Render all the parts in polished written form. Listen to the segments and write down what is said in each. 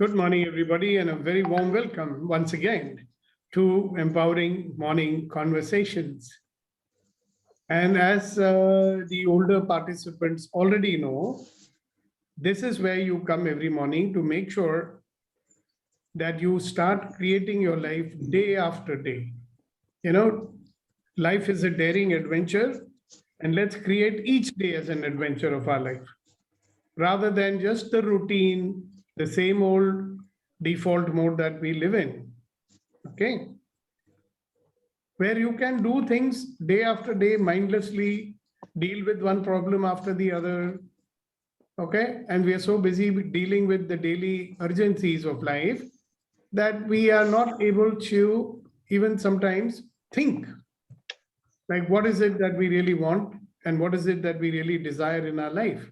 Good morning, everybody, and a very warm welcome once again to Empowering Morning Conversations. And as the older participants already know, this is where you come every morning to make sure that you start creating your life day after day. You know, life is a daring adventure, and let's create each day as an adventure of our life rather than just the routine, the same old default mode that we live in. Okay. Where you can do things day after day mindlessly, deal with one problem after the other. Okay. And we are so busy with dealing with the daily urgencies of life that we are not able to even sometimes think like what is it that we really want and what is it that we really desire in our life.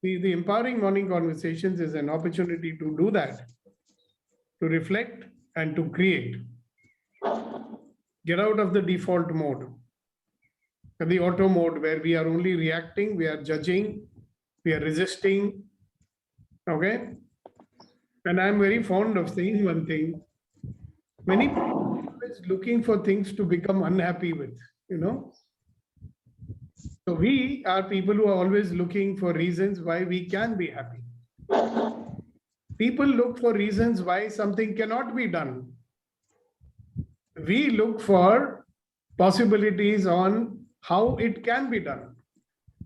The Empowering Morning Conversations is an opportunity to do that, to reflect and to create. Get out of the default mode, the auto mode where we are only reacting, we are judging, we are resisting. Okay. And I'm very fond of saying one thing. Many people are always looking for things to become unhappy with, So we are people who are always looking for reasons why we can be happy. People look for reasons why something cannot be done. We look for possibilities on how it can be done.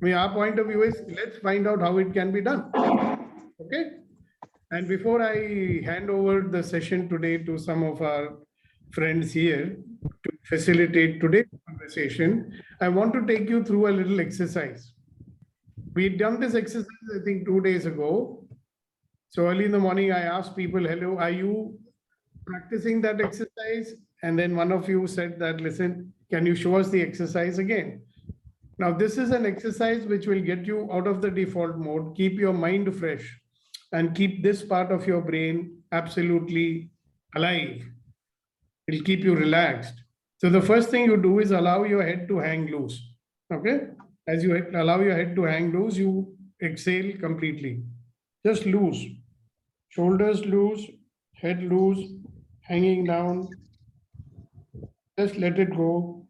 Our point of view is let's find out how it can be done. Okay. And before I hand over the session today to some of our friends here to facilitate today's conversation, I want to take you through a little exercise. We'd done this exercise, I think, 2 days ago. So early in the morning, I asked people, hello, are you practicing that exercise? And then one of you said that, listen, can you show us the exercise again? Now, this is an exercise which will get you out of the default mode, keep your mind fresh, and keep this part of your brain absolutely alive. It'll keep you relaxed. So the first thing you do is allow your head to hang loose. Okay? As you allow your head to hang loose, you exhale completely. Just loose. Shoulders loose, head loose, hanging down. Just let it go.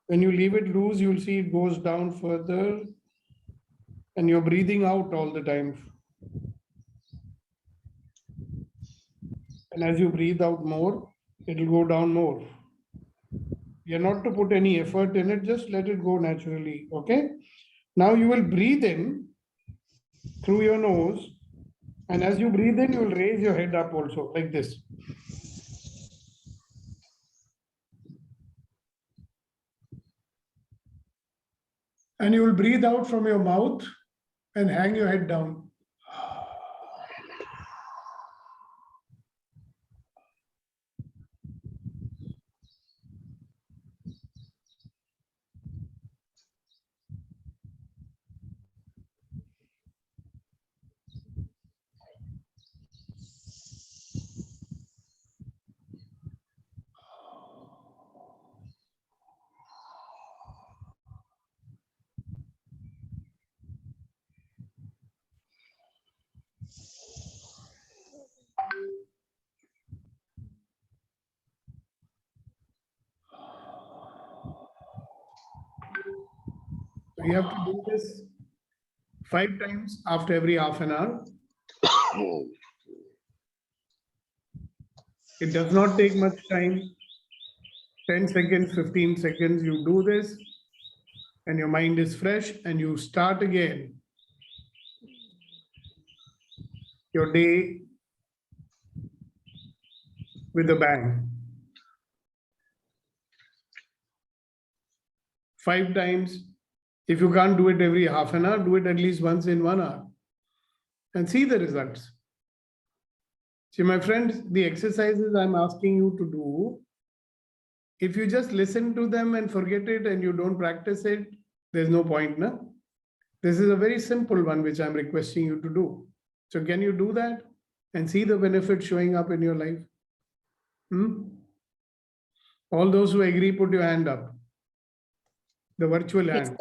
When you leave it loose, you'll see it goes down further and you're breathing out all the time. And as you breathe out more, it'll go down more. You're not to put any effort in it, just let it go naturally. Okay? Now you will breathe in through your nose. And as you breathe in, you will raise your head up also, like this. And you will breathe out from your mouth and hang your head down. So you have to do this 5 times after every half an hour. It does not take much time. 10 seconds, 15 seconds, you do this and your mind is fresh and you start again your day with a bang. 5 times. If you can't do it every half an hour, do it at least once in 1 hour and see the results. See, my friends, the exercises I'm asking you to do, if you just listen to them and forget it and you don't practice it, there's no point, no? This is a very simple one which I'm requesting you to do. So can you do that and see the benefit showing up in your life? All those who agree, put your hand up. The virtual hand.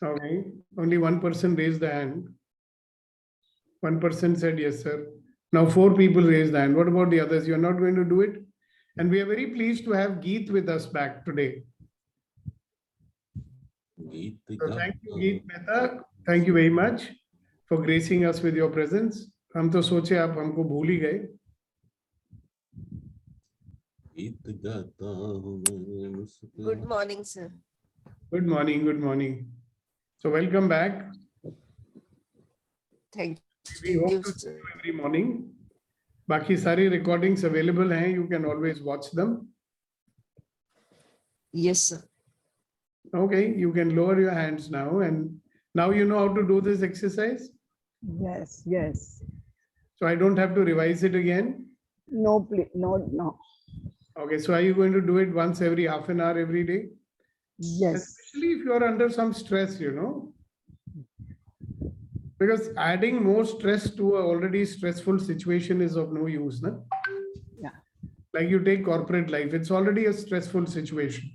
Okay, only one person raised the hand. One person said yes, sir. Now 4 people raised the hand. What about the others? You're not going to do it? And we are very pleased to have Geet with us back today. So thank you, Geet Mehta. Thank you very much for gracing us with your presence. हम तो सोचे आप हमको भूल ही गए. Good morning, sir. Good morning, good morning. So welcome back. Thank We you, hope to see sir. you every morning. बाकी सारी recordings available हैं. You can always watch them. Yes, sir. Okay, you can lower your hands now, and now you know how to do this exercise. Yes, yes. So I don't have to revise it again. No, please, no. Okay, so are you going to do it once every half an hour every day? Yes, Especially if you are under some stress, because adding more stress to an already stressful situation is of no use. Na? yeah, Like you take corporate life, it's already a stressful situation.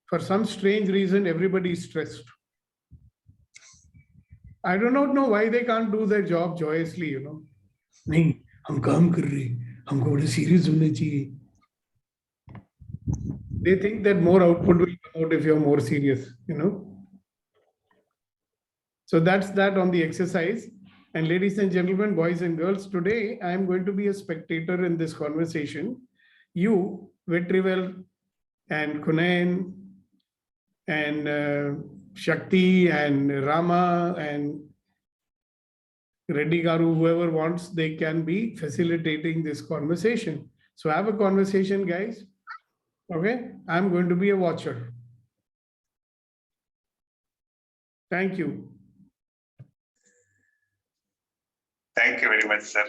For some strange reason, everybody is stressed. I do not know why they can't do their job joyously, नहीं हम काम कर रहे हैं हमको बड़े serious होने चाहिए. They think that more output will come out if you're more serious, So that's that on the exercise. And ladies and gentlemen, boys and girls, today I am going to be a spectator in this conversation. You, Vetrivel and Kunain and Shakti and Rama and Reddy Garu, whoever wants, they can be facilitating this conversation. So have a conversation, guys. Okay, I'm going to be a watcher. Thank you. Thank you very much, sir.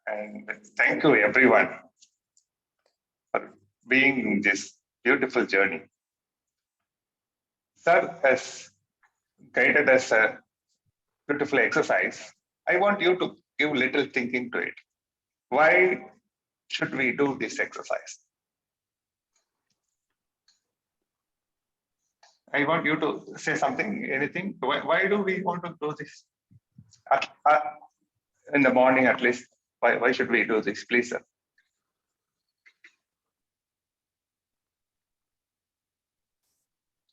And thank you, everyone, for being in this beautiful journey. Sir has guided us a beautiful exercise. I want you to give little thinking to it. Why should we do this exercise? I want you to say something, anything. Why do we want to do this? In the morning, at least. Why should we do this, please, sir?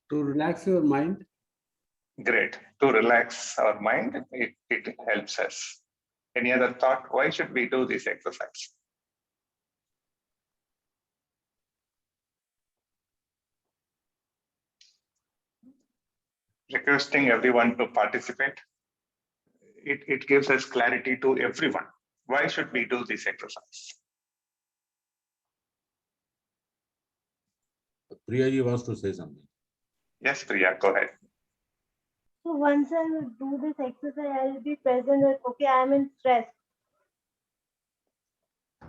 To relax your mind. Great. To relax our mind, it helps us. Any other thought? Why should we do this exercise? Requesting everyone to participate. It gives us clarity to everyone. Why should we do this exercise? Priyaji wants to say something. Yes, Priya, go ahead. So once I do this exercise, I will be present with, okay, I am in stress.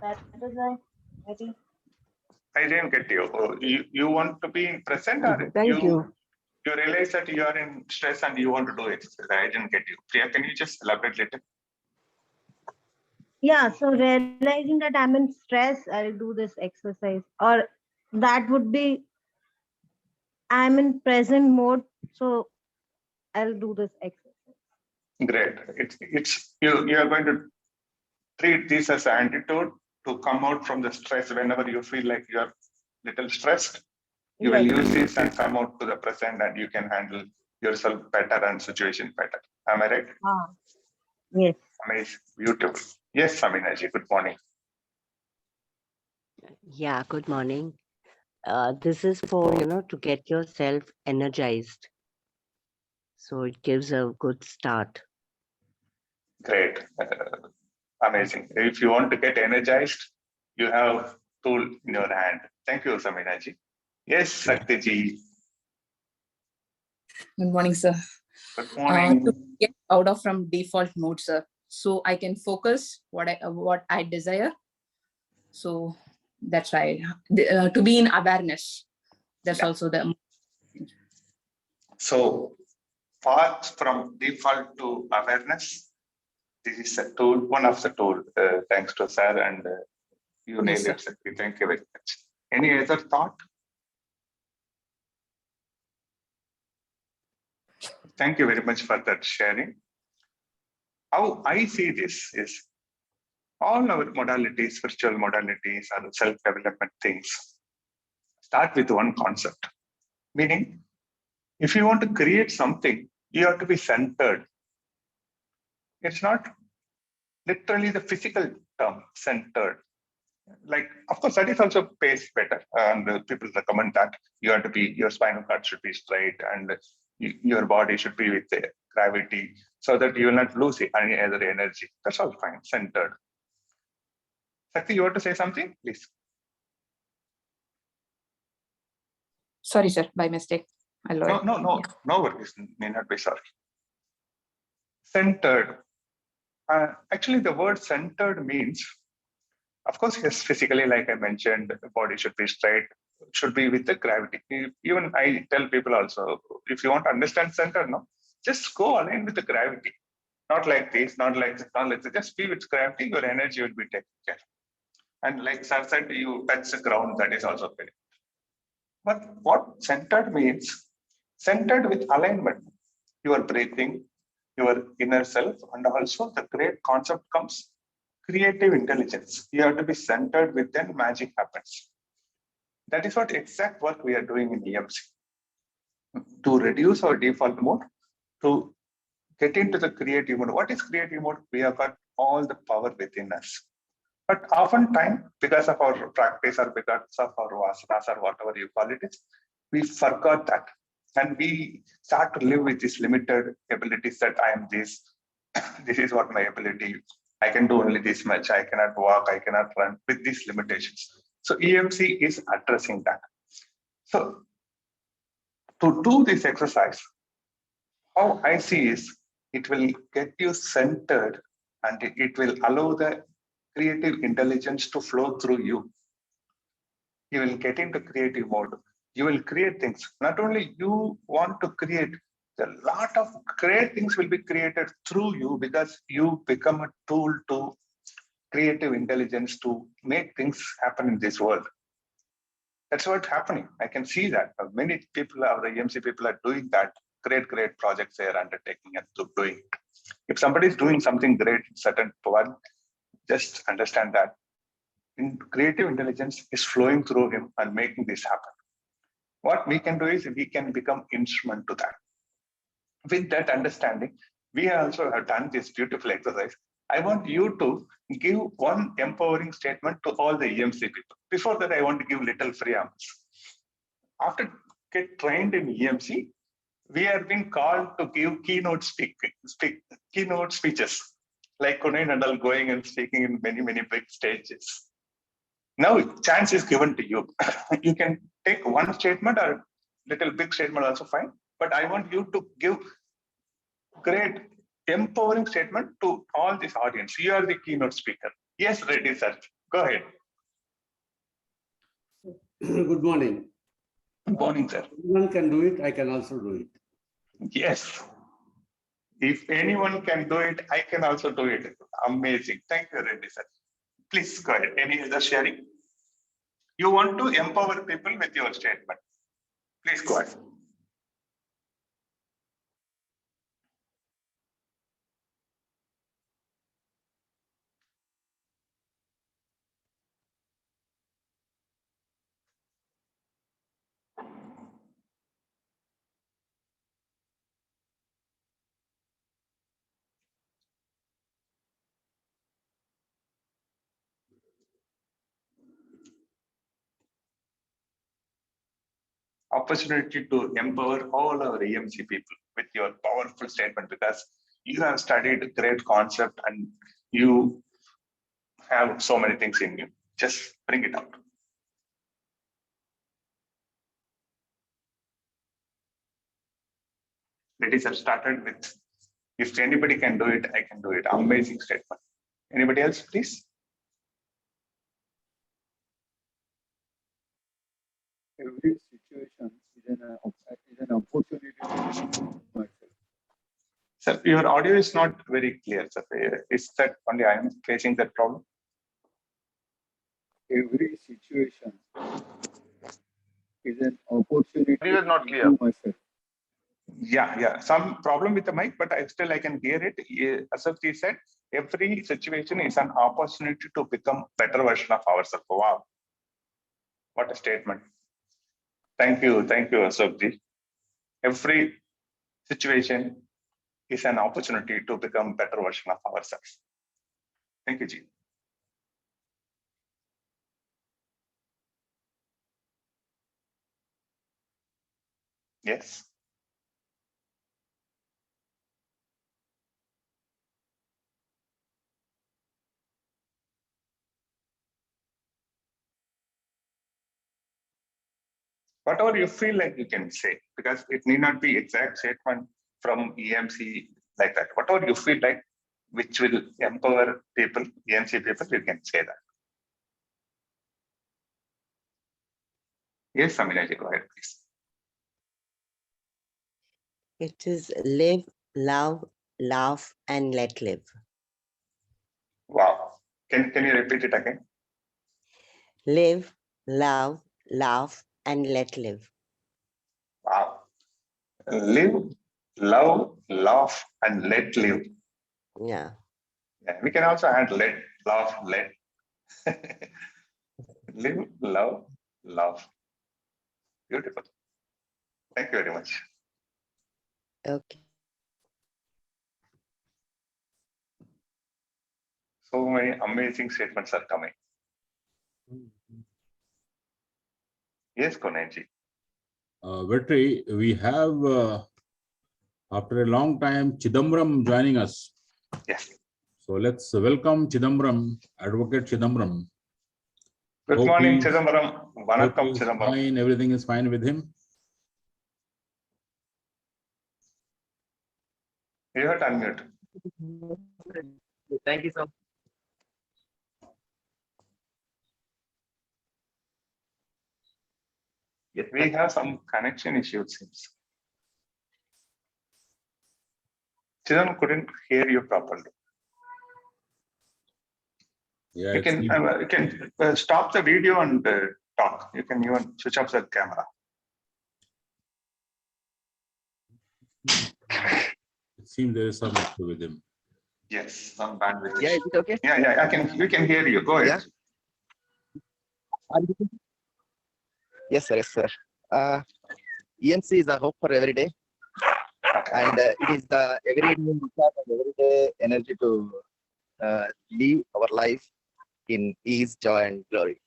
That is why I think. I didn't get you. Oh, you want to be in present, or thank you. You realize that you are in stress and you want to do exercise. I didn't get you. Priya, can you just elaborate later? Yeah, so realizing that I'm in stress, I'll do this exercise. Or that would be, I'm in present mode, so I'll do this exercise. Great. It's you are going to treat this as an antidote to come out from the stress whenever you feel like you are little stressed. You will use this and come out to the present, and you can handle yourself better and situation better. Am I right? Yes. Amazing. Beautiful. Yes, Saminaji, good morning. Yeah, good morning. This is for, to get yourself energized. So it gives a good start. Great. Amazing. If you want to get energized, you have tool in your hand. Thank you, Saminaji. Yes, Saktiji. Good morning, sir. Good morning. To get out of from default mode, sir, so I can focus what I desire. So that's right. To be in awareness. That's also the. So, path from default to awareness. This is a tool, one of the tool. Thanks to sir, and you nailed it. Thank you very much. Any other thought? Thank you very much for that sharing. How I see this is all our modalities, spiritual modalities, or self-development things start with one concept. Meaning, if you want to create something, you have to be centered. It's not literally the physical term, centered. Like, of course, that is also pays better. And people recommend that you have to be, your spinal cord should be straight and your body should be with the gravity so that you will not lose any other energy. That's all fine, centered. Sakti, you want to say something, please? Sorry, sir, by mistake. No worries, may not be sorry. Centered. Actually, the word centered means, of course, yes, physically, like I mentioned, the body should be straight, should be with the gravity. Even I tell people also, if you want to understand center, no, just go align with the gravity. Not like this, not like this, not like this. Just be with gravity, your energy will be taken care. And like Sir said, you touch the ground, that is also very. But what centered means, centered with alignment, your breathing, your inner self, and also the great concept comes creative intelligence. You have to be centered within, magic happens. That is what exact work we are doing in EMC. To reduce our default mode, to get into the creative mode. What is creative mode? We have got all the power within us. But oftentimes, because of our practice or because of our vasanas or whatever you call it, we forgot that. And we start to live with these limited abilities that I am this, this is what my ability, I can do only this much, I cannot walk, I cannot run, with these limitations. So EMC is addressing that. So to do this exercise, how I see is it will get you centered and it will allow the creative intelligence to flow through you. You will get into creative mode. You will create things. Not only you want to create, a lot of great things will be created through you because you become a tool to creative intelligence to make things happen in this world. That's what's happening. I can see that. Many people, our EMC people are doing that. Great projects they are undertaking and doing. If somebody is doing something great, certain one, just understand that creative intelligence is flowing through him and making this happen. What we can do is we can become instrument to that. With that understanding, we also have done this beautiful exercise. I want you to give one empowering statement to all the EMC people. Before that, I want to give little free answers. After get trained in EMC, we are being called to give keynote speeches, like Kunal and all going and speaking in many big stages. Now, chance is given to you. You can take one statement or little big statement also fine, but I want you to give great empowering statement to all this audience. You are the keynote speaker. Yes, Reddy sir, go ahead. Good morning. Good morning, sir. Anyone can do it, I can also do it. Yes. If anyone can do it, I can also do it. Amazing. Thank you, Reddy sir. Please go ahead. Any other sharing? You want to empower people with your statement. Please go ahead. Opportunity to empower all our EMC people with your powerful statement because you have studied great concept and you have so many things in you. Just bring it out. Ladies have started with, if anybody can do it, I can do it. Amazing statement. Anybody else, please? Every situation is an opportunity to improve myself. Sir, your audio is not very clear, sir. Is that only I am facing that problem? Every situation is an opportunity It is not to clear. improve myself. Yeah. Some problem with the mic, but I can hear it. Asafji said, every situation is an opportunity to become better version of ourselves. Wow. What a statement. Thank you, Asafji. Every situation is an opportunity to become better version of ourselves. Thank you, Ji. Yes. Whatever you feel like you can say, because it need not be exact statement from EMC like that. Whatever you feel like, which will empower people, EMC people, you can say that. Yes, Saminaji, go ahead, please. It is live, love, laugh, and let live. Wow. Can you repeat it again? Live, love, laugh, and let live. Wow. Live, love, laugh, and let live. Yeah. We can also add let, laugh, let. Live, love, laugh. Beautiful. Thank you very much. Okay. So many amazing statements are coming. Yes, Konenji. Vetri, we have, after a long time, Chidambaram joining us. Yes. So let's welcome Chidambaram, Advocate Chidambaram. Good Hope morning, he's- Chidambaram. hope Vanakkam, he's Chidambaram. fine, everything is fine with him. You have to unmute. Thank you, sir. Yes, We have some connection issues. Seems. Chidam couldn't hear you properly. Yeah, You it's can stop the video and talk. You can even switch off the camera. it seems there is some issue with him. Yes, some bandwidth. Yeah, is issue. it okay? Yeah. We can hear you. Go ahead. Yes, sir. Yes, sir. EMC is a hope for every day, and it is the everyday recharge and everyday energy to live our life in ease, joy, and glory.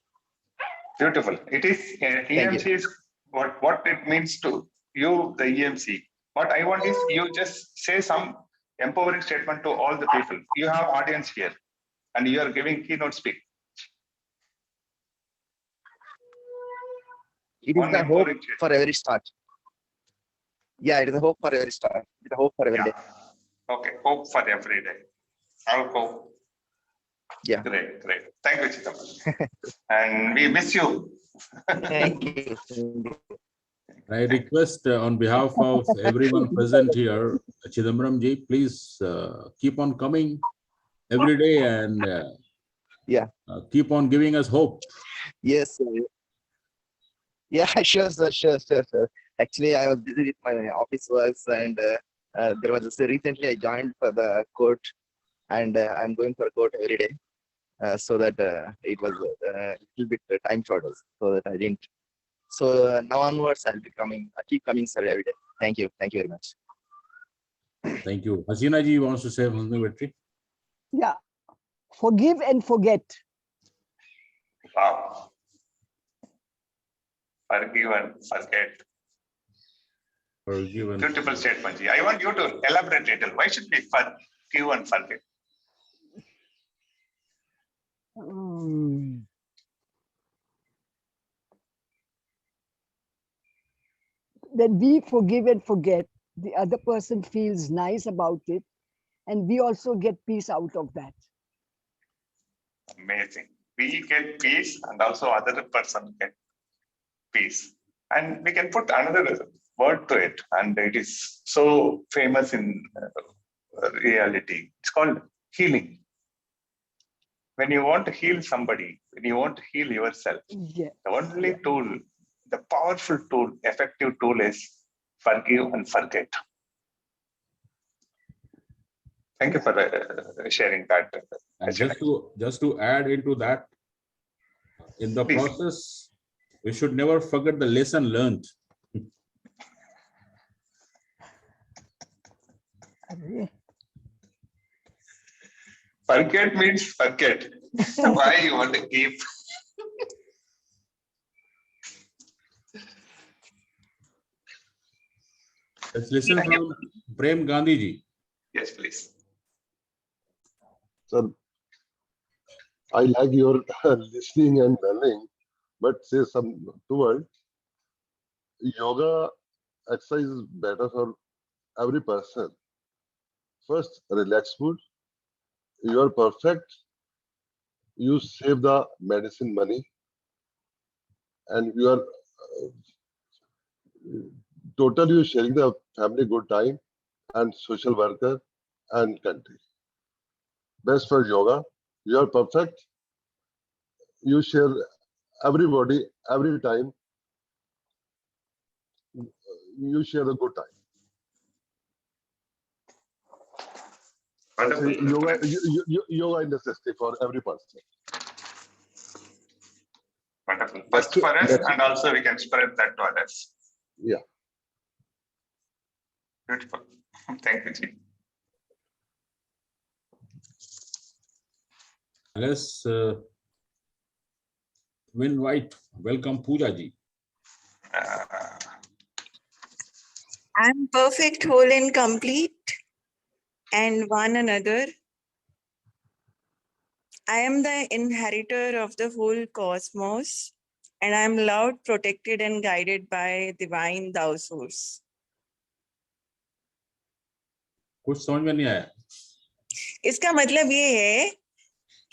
Beautiful. It is EMC is what it means to you, the EMC. What I want is you just say some empowering statement to all the people. You have audience here, and you are giving keynote speak. It is One the hope empowering statement. for every start. Yeah, it is a hope for every start. It's a hope for every day. Okay, hope for every day. Have hope. Yeah. Great. Thank you, Chidambaram. And we miss you. Thank you. I request on behalf of everyone present here, Chidambaram ji, please keep on coming every day and keep on giving us hope. Yes, sir. Yeah, sure, sir. Actually, I was busy with my office works, and there was recently I joined for the court, and I'm going for court every day, so that it was a little bit time short, so that I didn't. So now onwards, I'll keep coming, sir, every day. Thank you very much. Thank you. Hasina ji wants to say something, Vetri. Yeah. Forgive and forget. Wow. Forgive and forget. Forgive and Beautiful statement. Ji. I want you to elaborate a little. Why should we forgive and forget? When we forgive and forget, the other person feels nice about it, and we also get peace out of that. Amazing. We get peace, and also other person get peace. And we can put another word to it, and it is so famous in reality. It's called healing. When you want to heal somebody, when you want to heal yourself, the only tool, the powerful tool, effective tool is forgive and forget. Thank you for sharing that. And just to add into that, in the Please. process, we should never forget the lesson learned. Forget means forget. Why you want to keep? Let's listen from Prem Gandhi ji. Yes, please. Sir, I like your listening and learning, but say some two words. Yoga exercise is better for every person. First, relax food. You are perfect. You save the medicine money, and you are totally sharing the family good time and social worker and country. Best for yoga. You are perfect. You share everybody every time. You share a good time. Yoga is necessary for every person. Wonderful. First for us, and also we can spread that to others. Yeah. Beautiful. Thank you, Ji. Let's invite, welcome Pooja ji. I'm perfect, whole and complete, and one another. I am the inheritor of the whole cosmos, and I am loved, protected, and guided by divine Thou Source. कुछ समझ में नहीं आया. इसका मतलब ये है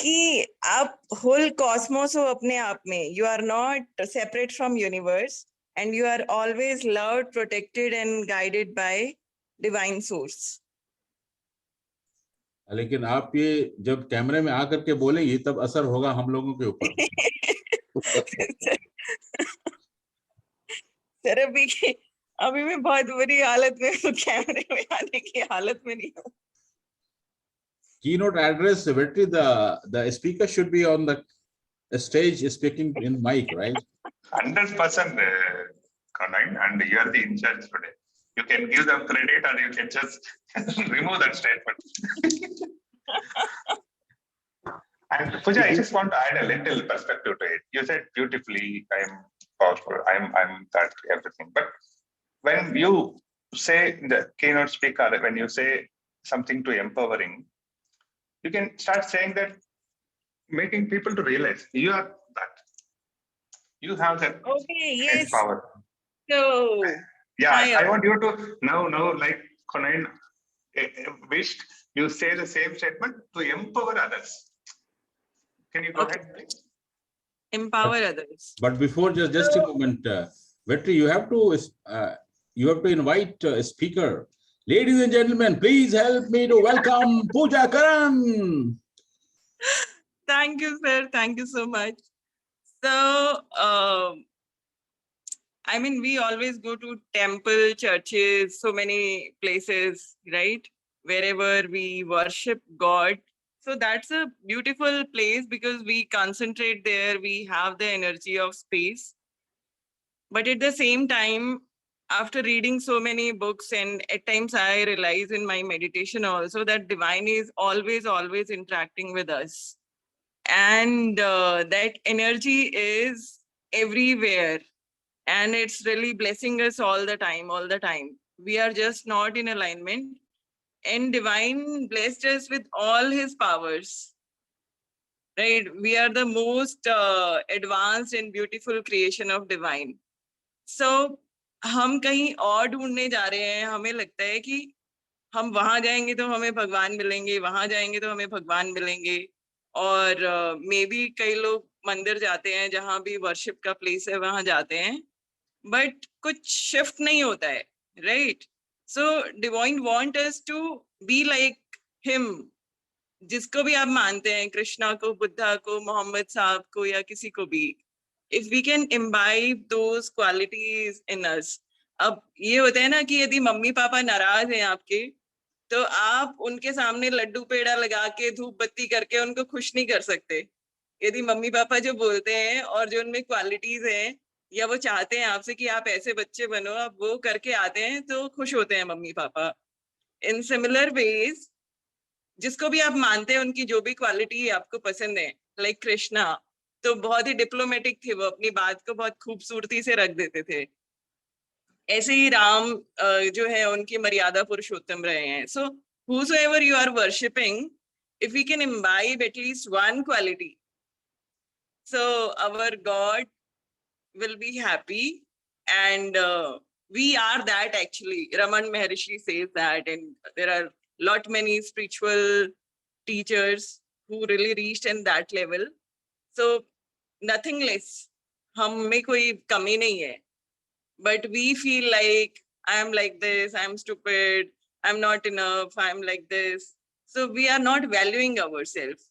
कि आप whole cosmos हो अपने आप में. You are not separate from universe, and you are always loved, protected, and guided by divine source. लेकिन आप ये जब कैमरे में आकर के बोलेंगी तब असर होगा हम लोगों के ऊपर. सर अभी मैं बहुत बुरी हालत में हूँ, कैमरे में आने की हालत में नहीं हूँ. Keynote address, Vetri, the speaker should be on the stage speaking in mic, right? 100%, Conrad, and you are the in charge today. You can give them credit, or you can just remove that statement. And Pooja, I just want to add a little perspective to it. You said beautifully, I'm powerful, I'm that everything. But when you say the keynote speaker, when you say something to empowering, you can start saying that, making people to realize you are that. You have that yes. power. So yeah, I want you to now like Conan wished, you say the same statement to empower others. Can you go ahead, please? Empower others. But before, just a moment, Vetri, you have to invite a speaker. Ladies and gentlemen, please help me to welcome Pooja Karan. Thank you, sir. Thank you so much. So, I mean, we always go to temple, churches, so many places, right? Wherever we worship God. So that's a beautiful place because we concentrate there. We have the energy of space. But at the same time, after reading so many books, and at times I realize in my meditation also that divine is always interacting with us. And that energy is everywhere. And it's really blessing us all the time. We are just not in alignment. And divine blessed us with all his powers. Right? We are the most advanced and beautiful creation of divine. So, हम कहीं और ढूंढने जा रहे हैं. हमें लगता है कि हम वहां जाएंगे तो हमें भगवान मिलेंगे, वहां जाएंगे तो हमें भगवान मिलेंगे. और मे बी कई लोग मंदिर जाते हैं, जहां भी वर्शिप का प्लेस है वहां जाते हैं, बट कुछ शिफ्ट नहीं होता है, right? So divine want us to be like him. जिसको भी आप मानते हैं, कृष्णा को, बुद्धा को, मोहम्मद साहब को, या किसी को भी, if we can imbibe those qualities in us. अब ये होता है ना कि यदि मम्मी पापा नाराज हैं आपके, तो आप उनके सामने लड्डू पेड़ा लगा के धूप बत्ती करके उनको खुश नहीं कर सकते। यदि मम्मी पापा जो बोलते हैं और जो उनमें क्वालिटीज हैं या वो चाहते हैं आपसे कि आप ऐसे बच्चे बनो, आप वो करके आते हैं तो खुश होते हैं mummy papa. In similar veg जिसको भी आप मानते हैं, उनकी जो भी क्वालिटी आपको पसंद है, लाइक कृष्णा, तो बहुत ही डिप्लोमेटिक थे, वो अपनी बात को बहुत खूबसूरती से रख देते थे। ऐसे ही राम जो है उनकी मर्यादा पुरुषोत्तम रहे हैं। सो whosoever you are worshipping, if we can imbibe at least one quality, so our God will be happy, and we are that actually. Raman Maharishi says that, and there are lot many spiritual teachers who really reached in that level. So nothing less. हम में कोई कमी नहीं है. But we feel like I am like this, I'm stupid, I'm not enough, I'm like this. So we are not valuing ourselves.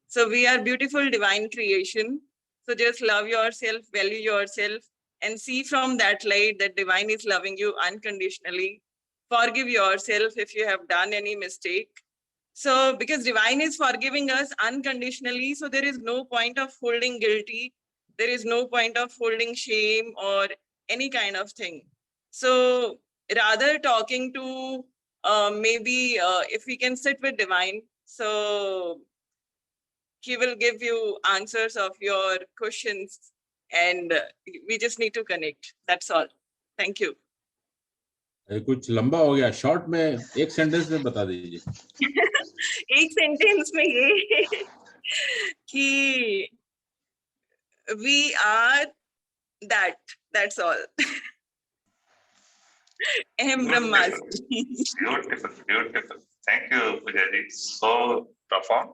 So we are beautiful divine creation. So just love yourself, value yourself, and see from that light that divine is loving you unconditionally. Forgive yourself if you have done any mistake. So because divine is forgiving us unconditionally, so there is no point of holding guilty. There is no point of holding shame or any kind of thing. So rather talking to maybe if we can sit with divine, so he will give you answers of your questions, and we just need to connect. That's all. Thank you. कुछ लंबा हो गया, short में एक sentence में बता दीजिए। एक सेंटेंस में ये कि we are that. That's all. Ahem Brahmasmi. Beautiful, beautiful. Thank you, Pujaji. So profound.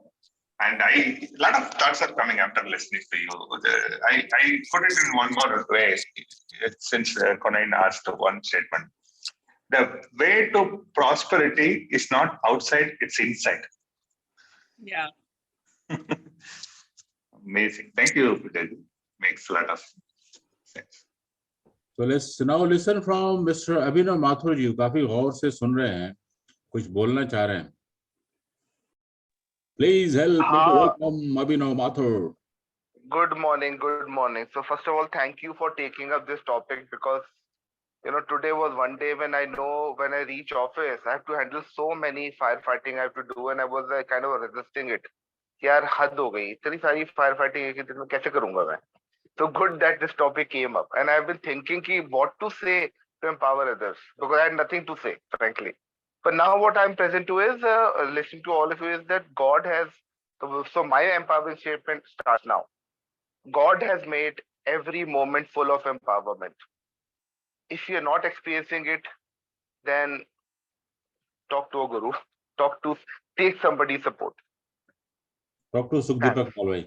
And a lot of thoughts are coming after listening to you. I put it in one more way, since Conain asked one statement. The way to prosperity is not outside, it's inside. Yeah. Amazing. Thank you, Pujaji. Makes a lot of sense. So let's now listen from Mr. Abhinav Mathur ji. काफी गौर से सुन रहे हैं, कुछ बोलना चाह रहे हैं. Please help me to welcome Abhinav Mathur. Good morning. Good morning. So first of all, thank you for taking up this topic, because today was one day when I know when I reach office, I have to handle so many firefighting I have to do, and I was kind of resisting it. यार हद हो गई, इतनी सारी firefighting एक दिन में कैसे करूंगा मैं? So good that this topic came up, and I've been thinking ki what to say to empower others, because I had nothing to say, frankly. But now what I'm present to is listening to all of you is that God has. So my empowering statement starts now. God has made every moment full of empowerment. If you're not experiencing it, then talk to a guru. Take somebody's support. Talk to Sukhdeepak always.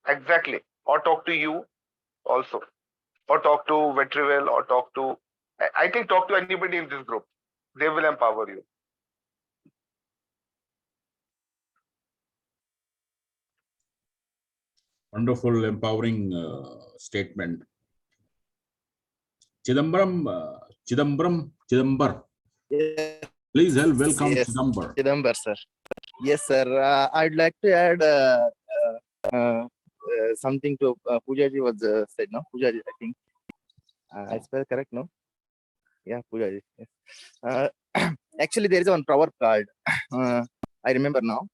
Exactly. Or talk to you also. Or talk to Vetrivel, or talk to, I think talk to anybody in this group. They will empower you. Wonderful, empowering statement. Chidambar. Yes. Please help welcome Yes. Chidambar, sir. Yes, sir. I'd like to add something to Poojaji was said, no? Poojaji, I think. I spell correct, no? Yeah, Poojaji. Yes. Actually, there is one proverb called, I remember now.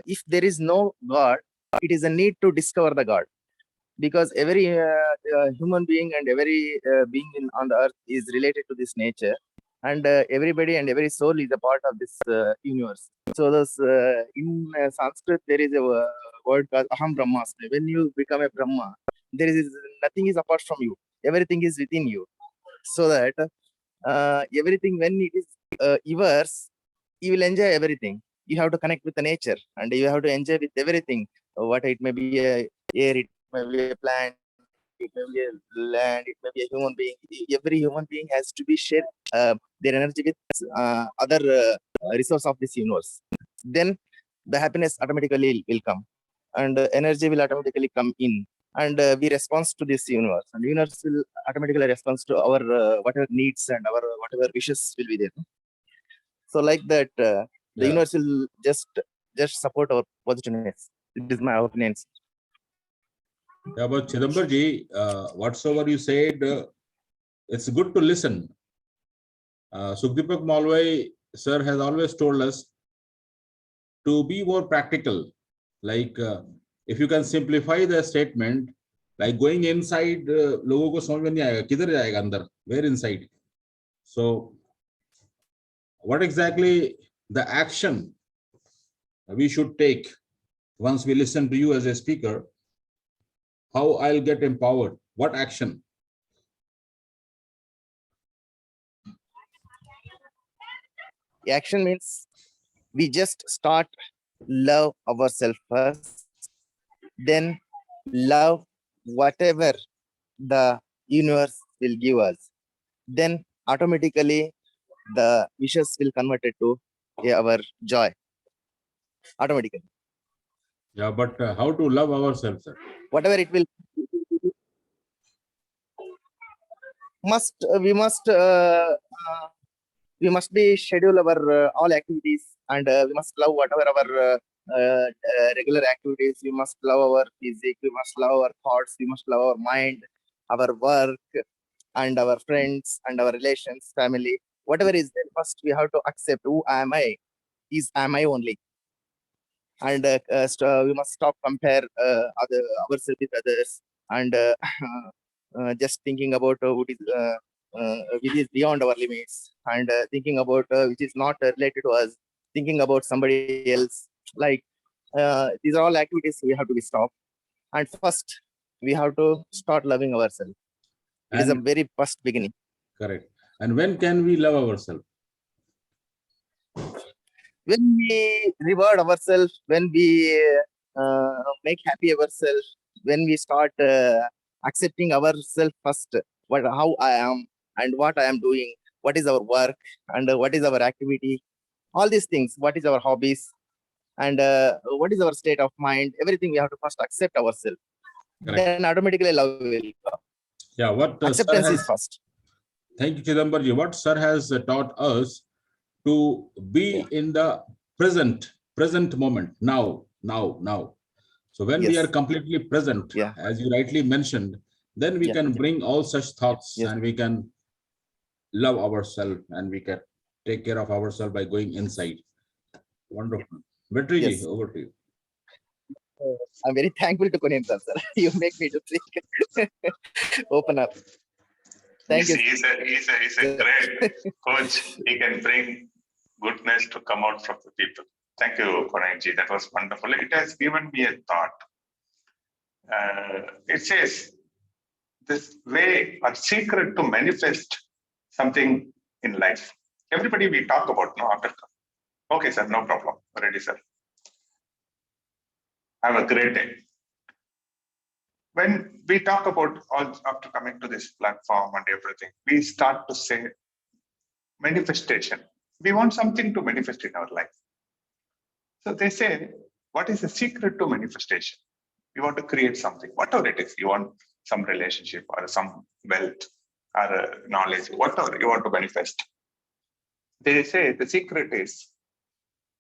If there is no God, it is a need to discover the God. Because every human being and every being on the earth is related to this nature. And everybody and every soul is a part of this universe. So this, in Sanskrit, there is a word called Aham Brahmasmi. When you become a Brahma, there is nothing is apart from you. Everything is within you. So that everything, when it is yours, you will enjoy everything. You have to connect with the nature, and you have to enjoy with everything. What it may be a air, it may be a plant, it may be a land, it may be a human being. Every human being has to be shared their energy with other resource of this universe. Then the happiness automatically will come, and energy will automatically come in, and we respond to this universe, and universe will automatically respond to our whatever needs and our whatever wishes will be there. So like that, the Yeah. universe will just support our positiveness. It is my opinion. Yeah, but Chidambarji, whatsoever you said, it's good to listen. Sukhdeepak Malwai sir has always told us to be more practical. Like if you can simplify the statement, like going inside, लोगों को समझ में नहीं आएगा किधर जाएगा अंदर, where inside. So what exactly the action we should take once we listen to you as a speaker? How I'll get empowered? What action? Action means we just start love ourselves first, then love whatever the universe will give us. Then automatically the wishes will convert it to our joy. Automatically. Yeah, but how to love ourselves, sir? Whatever it will, we must be schedule our all activities, and we must love whatever our regular activities. We must love our physique, we must love our thoughts, we must love our mind, our work, and our friends and our relations, family, whatever is there. First we have to accept who am I, is am I only. And we must stop compare ourselves with others, and just thinking about which is beyond our limits, and thinking about which is not related to us, thinking about somebody else. Like these are all activities we have to be stopped, and first we have to start loving ourselves. It is a very first beginning. Correct. And when can we love ourselves? When we reward ourselves, when we make happy ourselves, when we start accepting ourselves first, how I am and what I am doing, what is our work, and what is our activity, all these things, what is our hobbies, and what is our state of mind, everything we have to first accept ourselves. Correct. Then automatically love will come. Yeah, what acceptance is first. Thank you, Chidambarji. What sir has taught us to be in the present moment, now. So when we are completely present, as you rightly mentioned, then we can bring all such thoughts, and we can love ourselves, and we can take care of ourselves by going inside. Wonderful. Vetriji, over to you. I'm very thankful to Kunin sir. You make me to think, open up. Thank you. He's a great coach. He can bring goodness to come out from the people. Thank you, Kunanji. That was wonderful. It has given me a thought. It says this way or secret to manifest something in life. Everybody we talk about, no, after. Okay, sir, no problem. Ready, sir. Have a great day. When we talk about all after coming to this platform and everything, we start to say manifestation. We want something to manifest in our life. So they say, what is the secret to manifestation? You want to create something, whatever it is. You want some relationship or some wealth or knowledge, whatever you want to manifest. They say the secret is,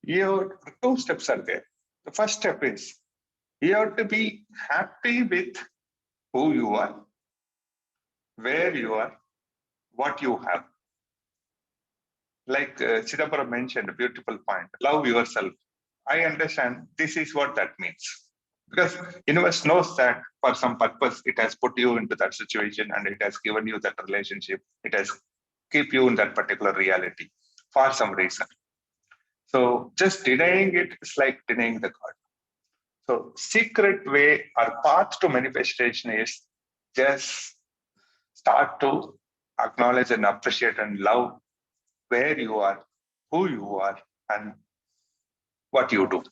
your 2 steps are there. The first step is, you have to be happy with who you are, where you are, what you have. Like Chidambaram mentioned, a beautiful point, love yourself. I understand this is what that means. Because universe knows that for some purpose, it has put you into that situation, and it has given you that relationship. It has keep you in that particular reality for some reason. So just denying it is like denying the God. So secret way or path to manifestation is just start to acknowledge and appreciate and love where you are, who you are, and what you do.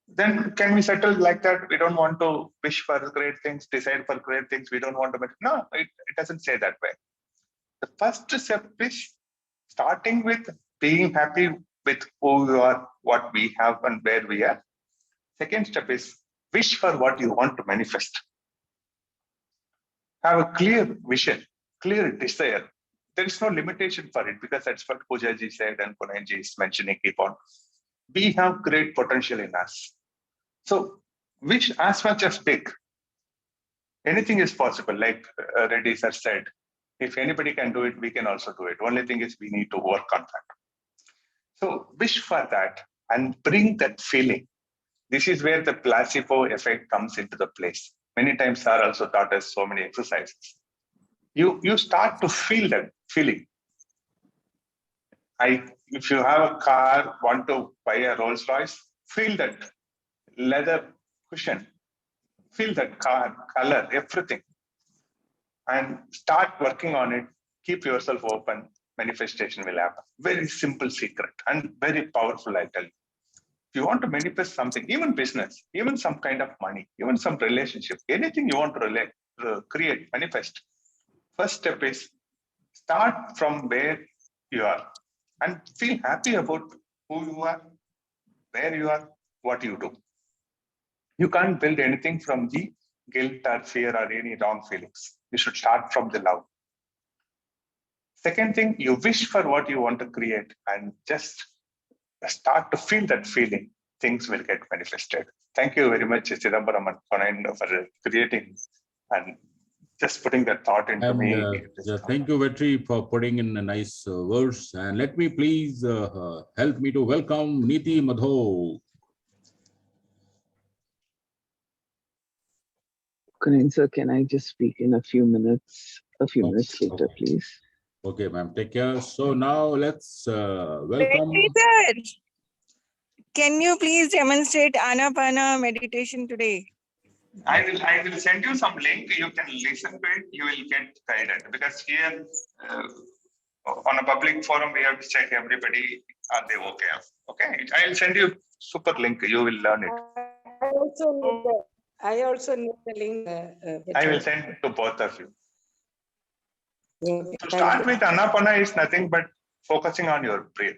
Then can we settle like that? We don't want to wish for great things, decide for great things. We don't want to make, no, it doesn't say that way. The first step is starting with being happy with who you are, what we have, and where we are. Second step is wish for what you want to manifest. Have a clear vision, clear desire. there is no limitation for it, because that's what Poojaji said and Punanji is mentioning, keep on. We have great potential in us. So wish as much as big. Anything is possible. Like Reddy sir said, if anybody can do it, we can also do it. Only thing is we need to work on that. So wish for that and bring that feeling. This is where the placebo effect comes into the place. Many times sir also taught us so many exercises. You start to feel that feeling. If you have a car, want to buy a Rolls Royce, feel that leather cushion, feel that car, color, everything. And start working on it. Keep yourself open. Manifestation will happen. Very simple secret and very powerful, I tell you. If you want to manifest something, even business, even some kind of money, even some relationship, anything you want to create, manifest, first step is start from where you are and feel happy about who you are, where you are, what you do. You can't build anything from the guilt or fear or any wrong feelings. You should start from the love. Second thing, you wish for what you want to create and just start to feel that feeling. Things will get manifested. Thank you very much, Chidambaram and Panayan, for creating and just putting that thought into me. Thank you, Vetri, for putting in a nice words. And let me please help me to welcome Niti Madho. Sir, can I just speak in a few minutes later, please? Okay, ma'am, take care. So now let's welcome. Sir, can you please demonstrate Anapana meditation today? I will send you some link. You can listen to it. You will get guided, because here on a public forum we have to check everybody, are they okay? Okay, I will send you super link. You will learn it. I also need the link. I will send it to both of you. To start with, Anapana is nothing but focusing on your breath.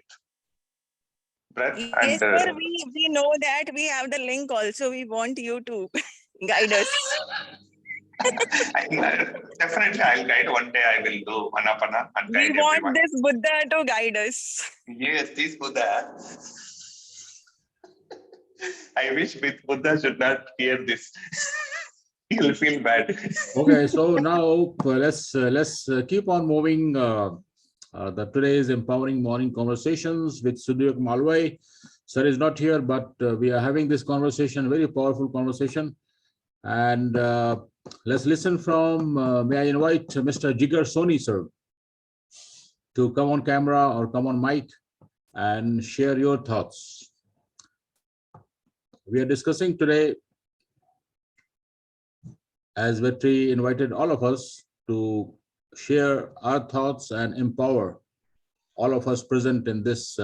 Yes, sir, we know that. We have the link also. We want you to guide us. Definitely, I'll guide. One day I will do Anapana and guide We want everyone. this Buddha to guide us. Yes, this Buddha. I wish with Buddha should not hear this. He'll feel bad. Okay, so now let's keep on moving. The today's empowering morning conversations with Sukhdeepak Malwai. Sir is not here, but we are having this conversation, very powerful conversation. And let's listen from, may I invite Mr. Jigar Soni, sir, to come on camera or come on mic and share your thoughts. We are discussing today, as Vetri invited all of us to share our thoughts and empower all of us present in this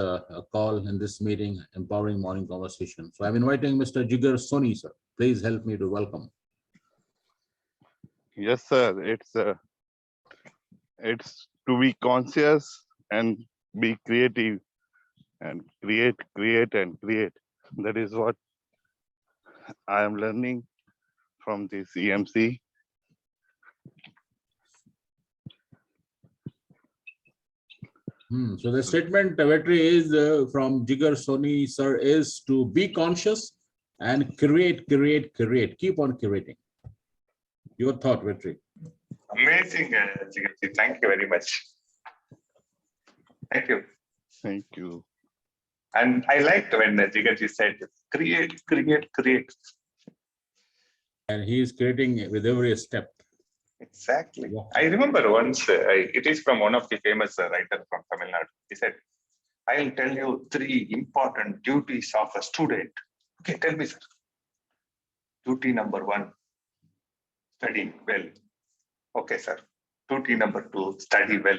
call, in this meeting, empowering morning conversation. So I'm inviting Mr. Jigar Soni, sir. Please help me to welcome. Yes, sir. It's to be conscious and be creative and create. That is what I am learning from this EMC. So the statement, Vetri, is from Jigar Soni, sir, is to be conscious and create. Keep on creating. Your thought, Vetri. Amazing, Jigarji. Thank you very much. Thank you. Thank you. And I liked when Jigarji said, create. And he is creating with every step. Exactly. I remember once, it is from one of the famous writers from Tamil Nadu. He said, I'll tell you 3 important duties of a student. Okay, tell me, sir. Duty number 1, study well. Okay, sir. Duty number 2, study well.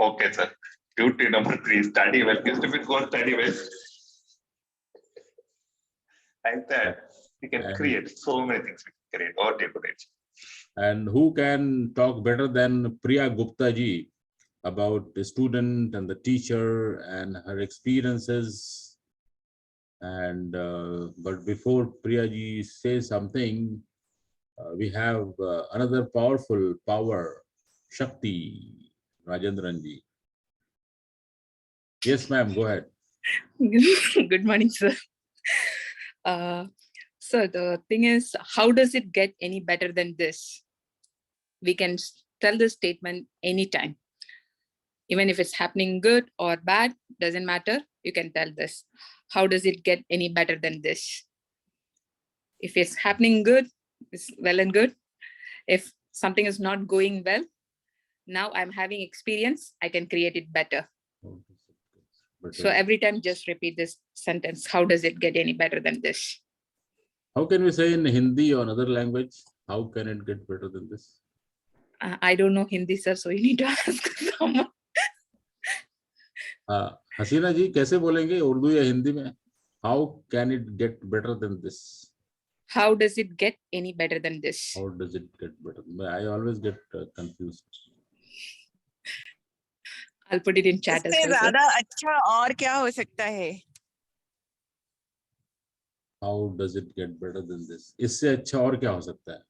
Okay, sir. Duty number 3, study well. Just a bit go study well. Like that, we can create so many things. We can create all decoration. And who can talk better than Priya Gupta ji about the student and the teacher and her experiences? And but before Priya ji says something, we have another powerful power, Shakti, Rajendran ji. Yes, ma'am, go ahead. Good morning, sir. So the thing is, how does it get any better than this? We can tell this statement anytime. Even if it's happening good or bad, doesn't matter. You can tell this. How does it get any better than this? If it's happening good, it's well and good. If something is not going well, now I'm having experience, I can create it better. So every time just repeat this sentence. How does it get any better than this? How can we say in Hindi or another language? How can it get better than this? I don't know Hindi, sir, so you need to ask someone. हसीना जी कैसे बोलेंगे उर्दू या हिंदी में? How can it get better than this? How does it get any better than this? How does it get better? I always get confused. I'll put it in chat as इससे well, sir. ज्यादा अच्छा और क्या हो सकता है? How does it get better than this? इससे अच्छा और क्या हो सकता है?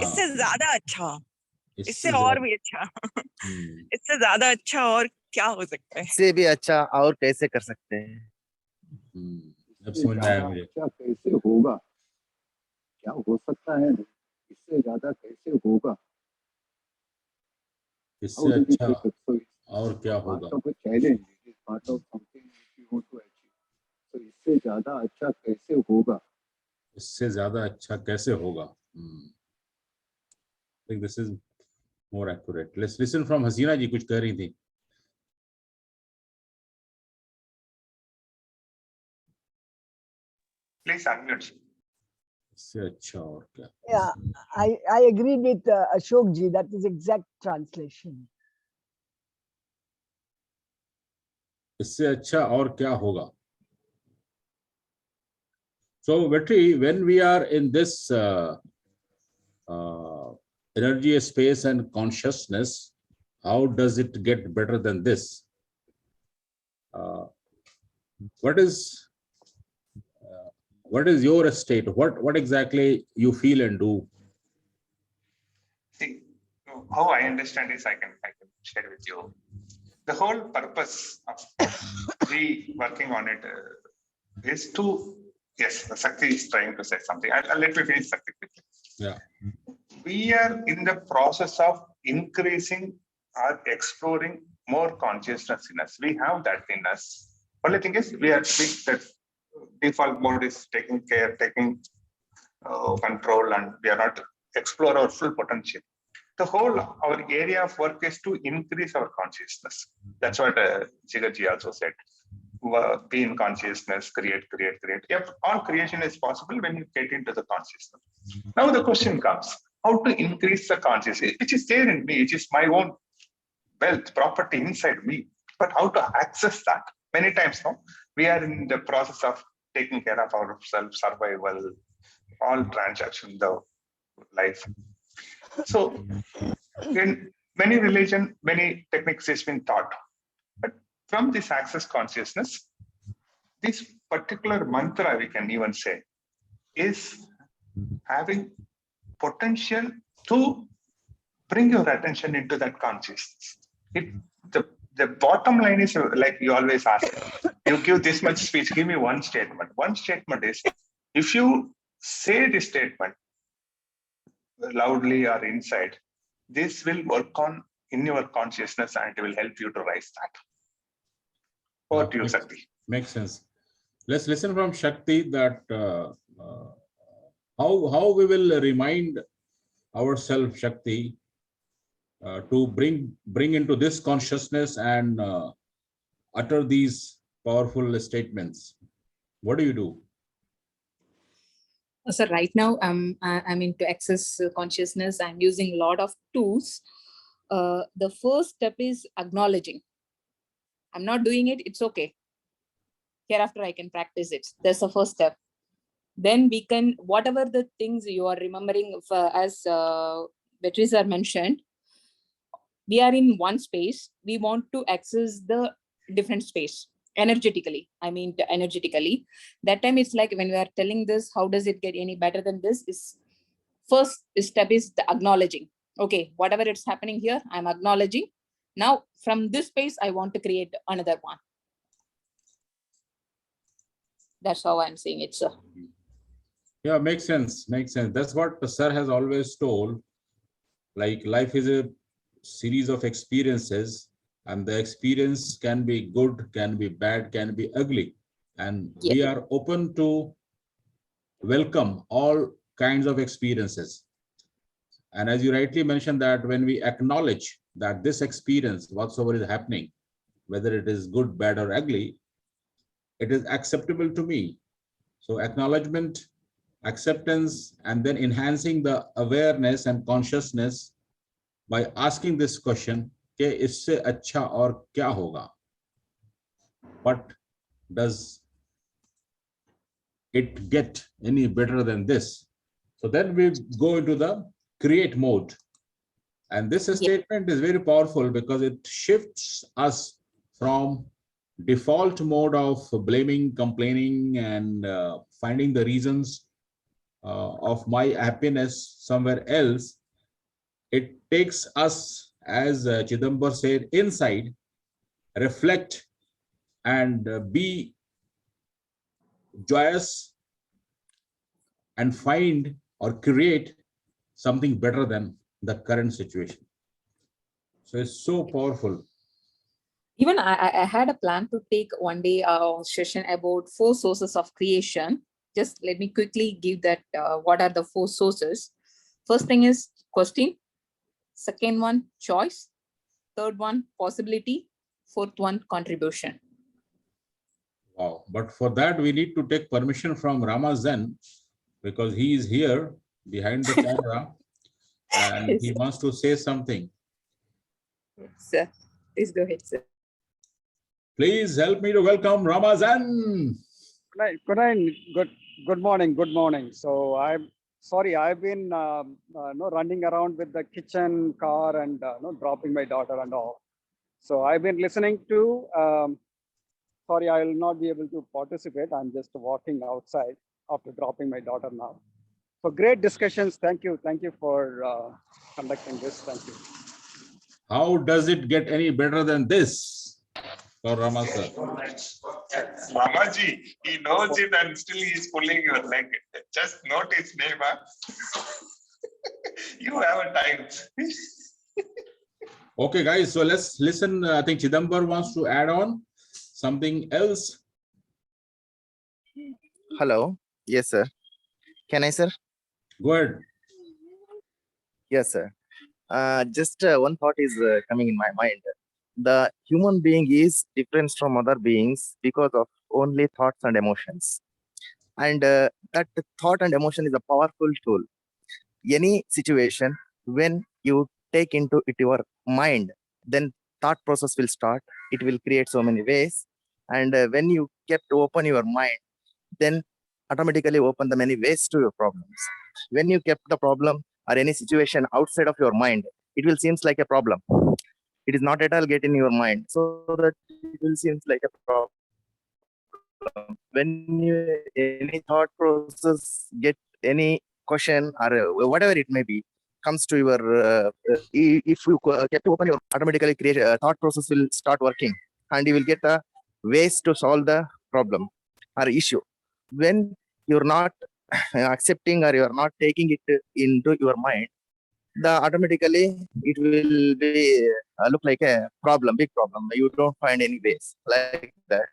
इससे ज्यादा अच्छा, इससे इससे और भी अच्छा, इससे ज्यादा अच्छा और क्या हो सकता है? इससे भी अच्छा और कैसे कर सकते हैं? अब समझ में आया मुझे। अच्छा कैसे होगा, क्या हो सकता है, इससे ज्यादा कैसे होगा, इससे अच्छा और क्या होगा? part of a challenge, it is part of something which you want to achieve. So इससे ज्यादा अच्छा कैसे होगा? इससे ज्यादा अच्छा कैसे होगा? I think this is more accurate. Let's listen from हसीना जी, कुछ कह रही थी। Please unmute. इससे अच्छा और क्या? Yeah, I agree with Ashok ji. That is exact translation. इससे अच्छा और क्या होगा? So, Vetri, when we are in this energy, space, and consciousness, how does it get better than this? What is your state? What exactly you feel and do? See, how I understand is I can share with you. The whole purpose of we working on it is to, yes, Sakti is trying to say something. I'll let me finish, Sakti, quickly. Yeah. We are in the process of increasing or exploring more consciousness in us. We have that in us. Only thing is we are that default mode is taking care, taking control, and we are not explore our full potential. The whole our area of work is to increase our consciousness. That's what Jigarji also said. Be in consciousness, create. If all creation is possible when you get into the consciousness. Now the question comes: how to increase the consciousness, which is there in me, which is my own wealth, property inside me. But how to access that? Many times now we are in the process of taking care of our self-survival, all transaction, the life. So in many religion, many techniques has been taught. But from this access consciousness, this particular mantra, we can even say, is having potential to bring your attention into that consciousness. The bottom line is like you always ask, you give this much speech, give me one statement. One statement is, if you say this statement loudly or inside, this will work on in your consciousness and it will help you to rise that. Over to you, Shakti. Makes sense. Let's listen from Shakti that how we will remind ourselves, Shakti, to bring into this consciousness and utter these powerful statements. What do you do? So right now I'm into access consciousness. I'm using a lot of tools. The first step is acknowledging. I'm not doing it, it's okay. Hereafter I can practice it. That's the first step. Then we can, whatever the things you are remembering, as Beatrice are mentioned, we are in one space. We want to access the different space energetically. Energetically. That time it's like when we are telling this, how does it get any better than this? Is first step is the acknowledging. Okay, whatever it's happening here, I'm acknowledging. Now from this space, I want to create another one. That's how I'm seeing it, sir. Yeah, makes sense. Makes sense. That's what the sir has always told. Like life is a series of experiences, and the experience can be good, can be bad, can be ugly. And we are open to welcome all kinds of experiences. And as you rightly mentioned, that when we acknowledge that this experience, whatsoever is happening, whether it is good, bad, or ugly, it is acceptable to me. So acknowledgement, acceptance, and then enhancing the awareness and consciousness by asking this question, कि इससे अच्छा और क्या होगा? But does it get any better than this? So then we go into the create mode. And this statement is very powerful because it shifts us from default mode of blaming, complaining, and finding the reasons of my happiness somewhere else. It takes us, as Chidambar said, inside, reflect, and be joyous and find or create something better than the current situation. So it's so powerful. Even I had a plan to take one day session about 4 sources of creation. Just let me quickly give that what are the 4 sources. First thing is question. Second one, choice. Third one, possibility. Fourth one, contribution. Wow. But for that, we need to take permission from Rama Zen, because he is here behind the camera and he wants to say something. Sir, please go ahead, sir. Please help me to welcome Rama Zen. Good morning. So I'm sorry, I've been running around with the kitchen car and dropping my daughter and all. So I've been listening to, sorry, I will not be able to participate. I'm just walking outside after dropping my daughter now. So great discussions. Thank you. Thank you for conducting this. Thank you. How does it get any better than this? For Rama sir. Ramaji, he knows it and still he's pulling your leg. Just note his name. Huh? You have a time. Okay, guys, so let's listen. I think Chidambar wants to add on something else. Hello. Yes, sir. Can I, sir? Go ahead. Yes, sir. Just one thought is coming in my mind. The human being is different from other beings because of only thoughts and emotions. And that thought and emotion is a powerful tool. Any situation, when you take into it your mind, then thought process will start. It will create so many ways. And when you kept open your mind, then automatically open the many ways to your problems. When you kept the problem or any situation outside of your mind, it will seems like a problem. It is not at all get in your mind, so that it will seems like a problem. When you any thought process get any question or whatever it may be comes to your if you kept open your automatically create a thought process will start working and you will get the ways to solve the problem or issue. When you're not accepting or you're not taking it into your mind, the automatically it will be look like a problem, big problem. You don't find any ways like that.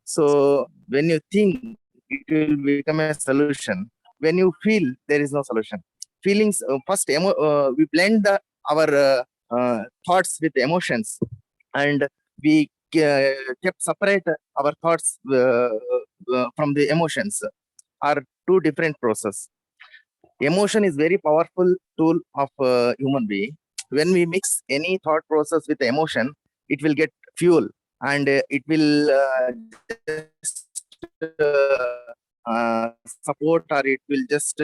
So when you think, it will become a solution. When you feel, there is no solution. Feelings first we blend our thoughts with emotions, and we kept separate our thoughts from the emotions are 2 different process. Emotion is very powerful tool of human being. When we mix any thought process with emotion, it will get fuel and it will just support or it will just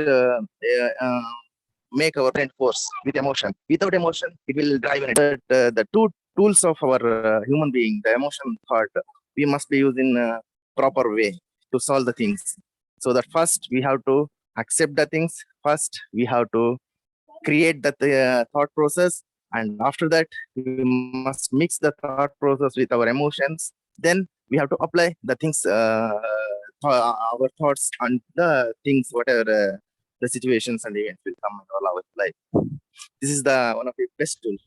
make our brain force with emotion. Without emotion, it will drive in it. The 2 tools of our human being, the emotion part, we must be using a proper way to solve the things. So that first we have to accept the things. First, we have to create that thought process, And after that, we must mix the thought process with our emotions. Then we have to apply the things, our thoughts on the things, whatever the situations and events will come in all our life. This is the one of the best tools.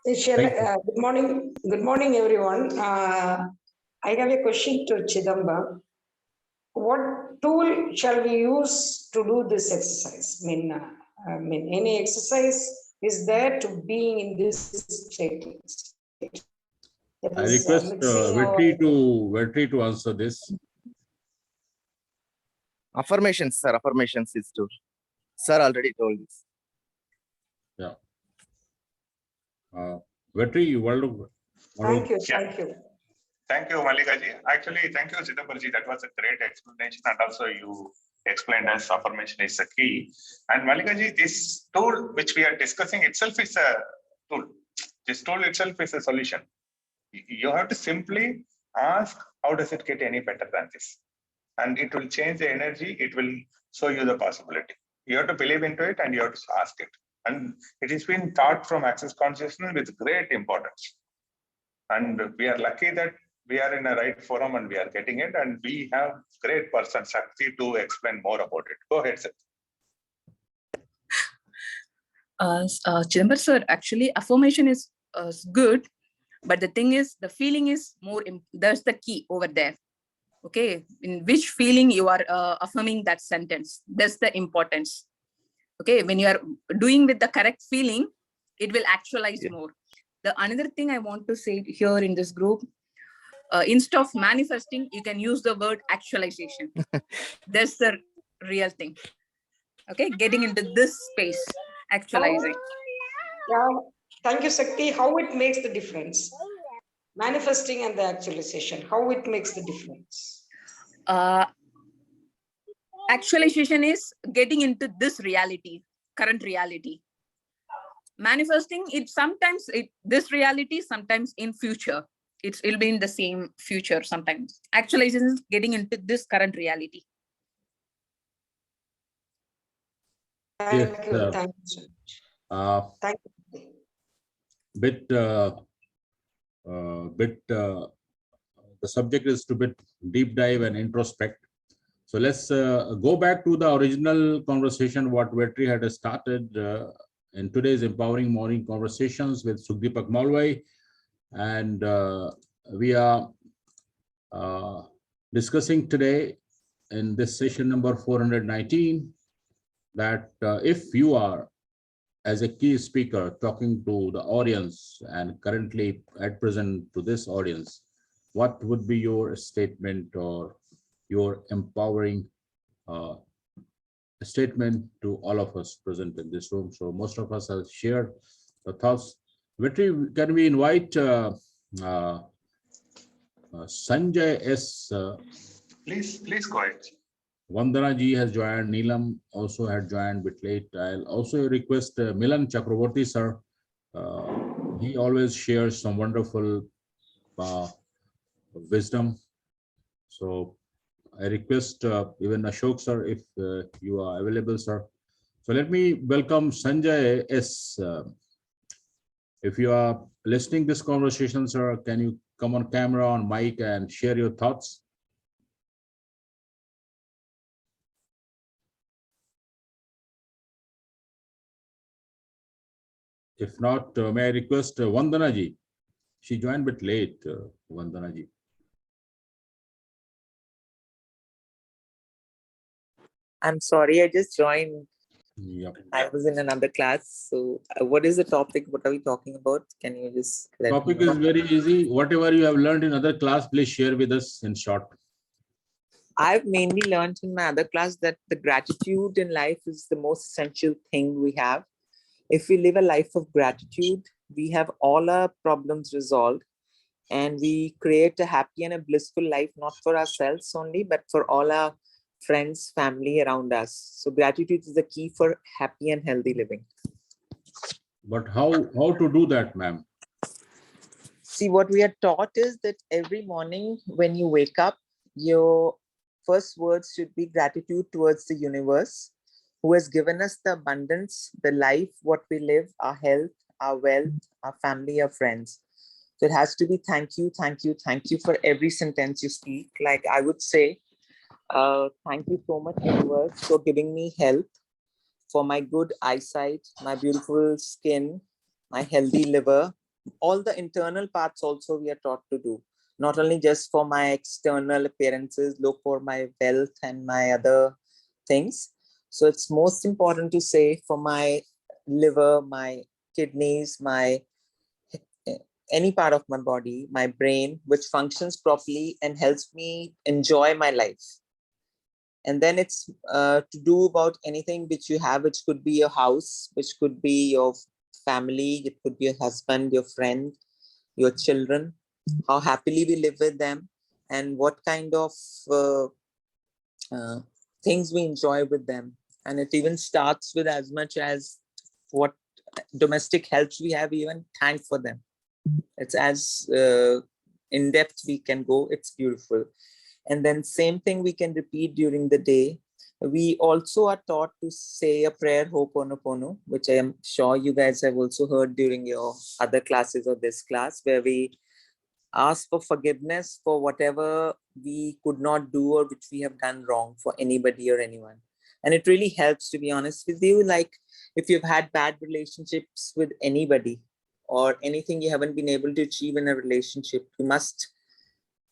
Good morning, everyone. I have a question to Chidamba. What tool shall we use to do this exercise? I mean, any exercise is there to being in this state. I request Vetri to answer this. Affirmations, sir. Affirmations is tool. Sir already told this. Yeah. Vetri, you want to? Thank you. Thank you, Malikaji. Actually, thank you, Chidambarji. That was a great explanation. And also you explained as affirmation is a key. And Malikaji, this tool which we are discussing itself is a tool. This tool itself is a solution. You have to simply ask, how does it get any better than this? And it will change the energy. It will show you the possibility. You have to believe into it and you have to ask it. And it has been taught from Access Consciousness with great importance. And we are lucky that we are in a right forum and we are getting it. And we have great person, Shakti, to explain more about it. Go ahead, sir. Chidambar sir, actually affirmation is good, but the thing is, the feeling is more, there's the key over there. Okay, in which feeling you are affirming that sentence, that's the importance. Okay, when you are doing with the correct feeling, it will actualize more. The another thing I want to say here in this group, instead of manifesting, you can use the word actualization. That's the real thing. Okay, getting into this space, actualizing. Yeah, thank you, Shakti. How it makes the difference? Manifesting and the actualization, how it makes the difference? Actualization is getting into this reality, current reality. Manifesting it sometimes this reality, sometimes in future. It'll be in the same future sometimes. Actualization is getting into this current reality. Thank you. Thank you. Thank you. The subject is to bit deep dive and introspect. So let's go back to the original conversation what Vetri had started in today's Empowering Morning Conversations with Sukhdeepak Malwai. And we are discussing today in this session number 419 that if you are as a key speaker talking to the audience and currently at present to this audience, what would be your statement or your empowering statement to all of us present in this room? So most of us have shared the thoughts. Vetri, can we invite Sanjay S. Please go ahead. Vandana ji has joined. Neelam also had joined a bit late. I'll also request Milan Chakraborty sir. He always shares some wonderful wisdom. So I request even Ashok sir, if you are available, sir. So let me welcome Sanjay S. If you are listening this conversation, sir, can you come on camera, on mic and share your thoughts? If not, may I request Vandana ji? She joined a bit late, Vandana ji. I'm sorry, I just joined. Yep. I was in another class. So what is the topic? What are we talking about? Can you just let me Topic know? is very easy. Whatever you have learned in other class, please share with us in short. I've mainly learned in my other class that the gratitude in life is the most essential thing we have. If we live a life of gratitude, we have all our problems resolved and we create a happy and a blissful life, not for ourselves only, but for all our friends, family around us. So gratitude is the key for happy and healthy living. But how to do that, ma'am? See, what we are taught is that every morning when you wake up, your first words should be gratitude towards the universe, who has given us the abundance, the life, what we live, our health, our wealth, our family, our friends. So it has to be thank you, thank you, thank you for every sentence you speak. Like I would say, thank you so much, universe, for giving me health, for my good eyesight, my beautiful skin, my healthy liver, all the internal parts also we are taught to do. Not only just for my external appearances, look for my wealth and my other things. So it's most important to say for my liver, my kidneys, my any part of my body, my brain, which functions properly and helps me enjoy my life. And then it's to do about anything which you have, which could be your house, which could be your family, it could be your husband, your friend, your children, how happily we live with them, and what kind of things we enjoy with them. And it even starts with as much as what domestic helps we have, even thank for them. It's as in depth we can go. It's beautiful. And then same thing we can repeat during the day. We also are taught to say a prayer, Ho'oponopono, which I am sure you guys have also heard during your other classes or this class, where we ask for forgiveness for whatever we could not do or which we have done wrong for anybody or anyone. And it really helps, to be honest with you. Like if you've had bad relationships with anybody or anything you haven't been able to achieve in a relationship, you must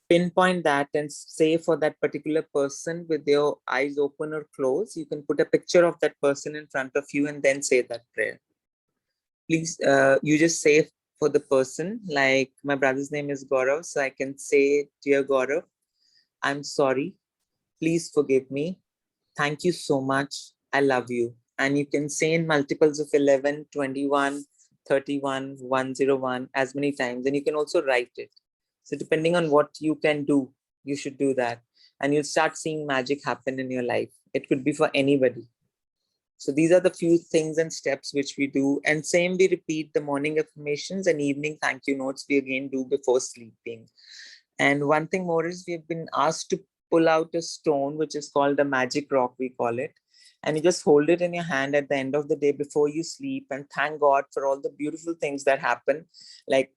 pinpoint that and say for that particular person with your eyes open or closed. You can put a picture of that person in front of you and then say that prayer. Please, you just say for the person, like my brother's name is Gaurav, so I can say, dear Gaurav, I'm sorry, please forgive me, thank you so much, I love you. And you can say in multiples of 11, 21, 31, 101, as many times, and you can also write it. So depending on what you can do, you should do that. And you'll start seeing magic happen in your life. It could be for anybody. So these are the few things and steps which we do. And same, we repeat the morning affirmations and evening thank you notes we again do before sleeping. And one thing more is we have been asked to pull out a stone, which is called a magic rock, we call it. And you just hold it in your hand at the end of the day before you sleep and thank God for all the beautiful things that happen. Like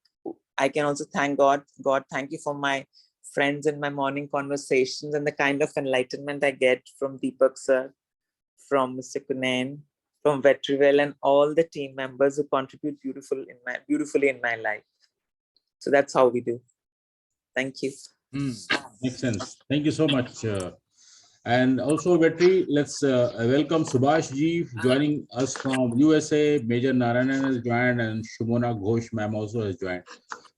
I can also thank God, thank you for my friends in my morning conversations and the kind of enlightenment I get from Deepak sir, from Mr. Kunain, from Vetrivel, and all the team members who contribute beautifully in my life. So that's how we do. Thank you. Makes sense. Thank you so much. And also, Vetri, let's welcome Subhash ji joining us from USA. Major Narayanan has joined, and Shumona Ghosh ma'am also has joined.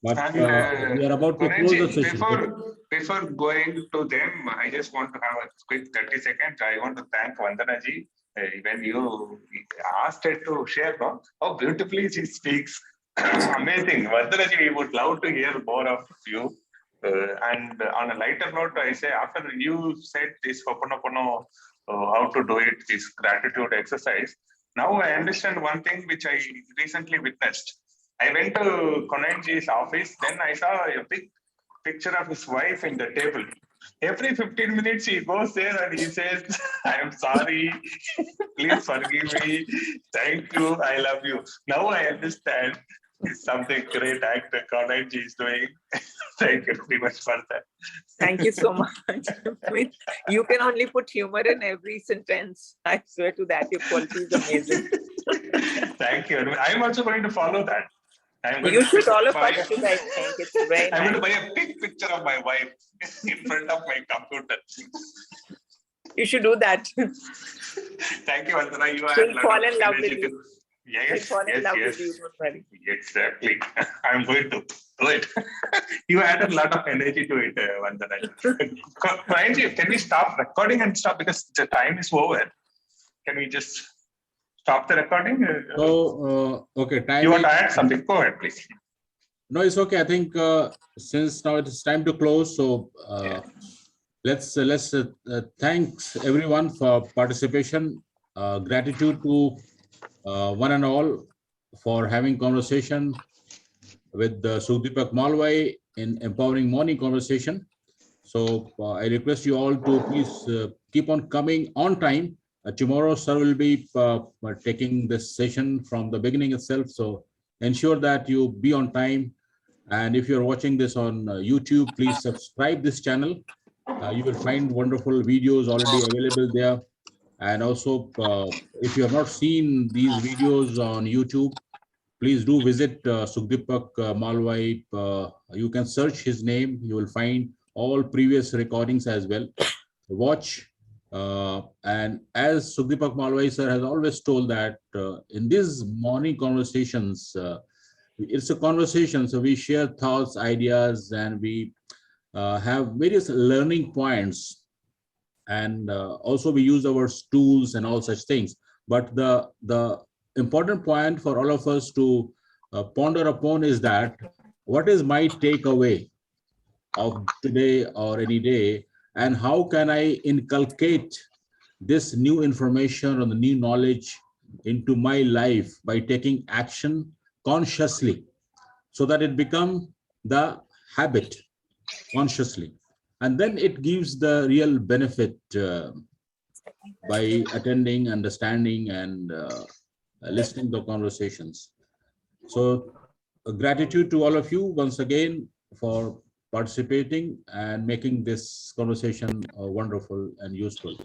But we are about to close the session. Before going to them, I just want to have a quick 30 seconds. I want to thank Vandana ji. When you asked her to share how beautifully she speaks. Amazing. Vandana ji, we would love to hear more of you. And on a lighter note, I say after you said this Ho'oponopono, how to do it, this gratitude exercise. Now I understand one thing which I recently witnessed. I went to Konanji's office, then I saw a big picture of his wife in the table. Every 15 minutes he goes there and he says, I'm sorry, please forgive me, thank you, I love you. Now I understand it's something great act that Konanji is doing. Thank you very much for that. Thank you so much. I mean, you can only put humor in every sentence. I swear to that, your quality is amazing. Thank you. I'm also going to follow that. You should, all of us should, I think. It's very I'm nice. going to buy a big picture of my wife in front of my computer. You should do that. Thank you, Vandana. You She'll had fall in love with energy you. Yes, She'll fall in love yes. with you. Don't worry. Exactly. I'm going to do it. You added a lot of energy to it, Vandana. Can we stop recording and stop because the time is over? Can we just stop the recording? So, okay, time. You want to add something? Go ahead, please. No, it's okay. I think since now it is time to close, so let's thanks everyone for participation. Gratitude to one and all for having conversation with Sukhdeepak Malwai in empowering morning conversation. So I request you all to please keep on coming on time Tomorrow, sir will be taking this session from the beginning itself. So ensure that you be on time. And if you're watching this on YouTube, please subscribe this channel. You will find wonderful videos already available there. And also, if you have not seen these videos on YouTube, please do visit Sukhdeepak Malwai. You can search his name. You will find all previous recordings as well. Watch. And as Sukhdeepak Malwai sir has always told that in these morning conversations, it's a conversation. So we share thoughts, ideas, and we have various learning points. And also we use our tools and all such things. But the important point for all of us to ponder upon is that what is my takeaway of today or any day, and how can I inculcate this new information or the new knowledge into my life by taking action consciously, so that it becomes the habit consciously. And then it gives the real benefit by attending, understanding, and listening to conversations. So gratitude to all of you once again for participating and making this conversation wonderful and useful.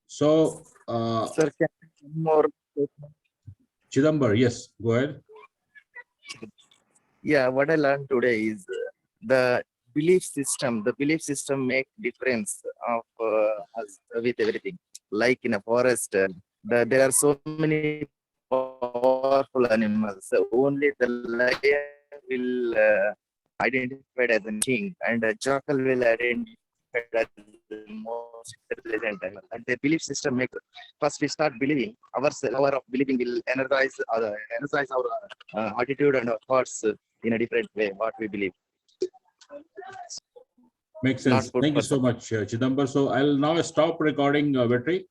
So, Sir, can I have one more? Chidambar, yes, go ahead. Yeah, what I learned today is the belief system. The belief system make difference of us with everything. Like in a forest, there are so many powerful animals. So only the lion will identified as a king, and a jackal will identified as the most intelligent animal. And the belief system make first we start believing. Our power of believing will energize our attitude and our thoughts in a different way. What we believe. Makes sense. Thank you so much, Chidambar. So I'll now stop recording, Vetri.